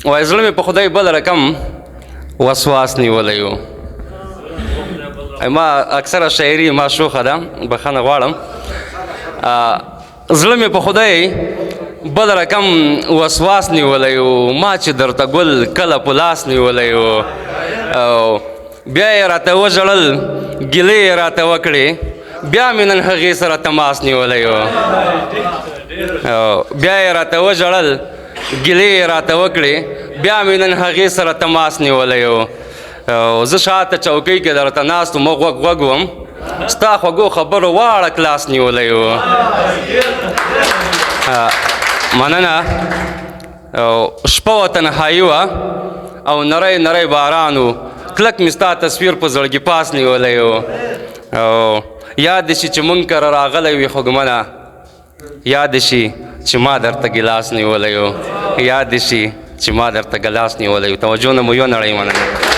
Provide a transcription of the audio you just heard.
وایي زړه مې په خدای بل رقم وسواس نیولی و. ما اکثره شاعري ما شوخه ده، بخښنه غواړم. زړه مې په خدای بل رقم وسواس نیولی و، ما چې درته ګل کله په لاس نیولی و. بیا یې راته وژړل، ګیلې یې راته وکړې، بیا مې نن هغې سره تماس نیولی و. بیا یې راته وژړل، ګیلې یې راته وکړې، بیا مې نن هغې سره تماس نیولی و. زه شاته چوکۍ کې درته ناست وم، غوږ وم، ستا خوږو خبرو واړه کلاس نیولی و. مننه. شپه و تنهایي وه او نری نری باران و، کلک مې ستا تصویر په زړګي پاس نیولی و. یاد دې شي چې مونږ کره راغلی وي خوږمنه، یاد دې شي چې ما درته ګیلاس نیولی و، یاد دې شي چې ما درته ګلاس نیولی و. توجه نه مو یو نړۍ مننه.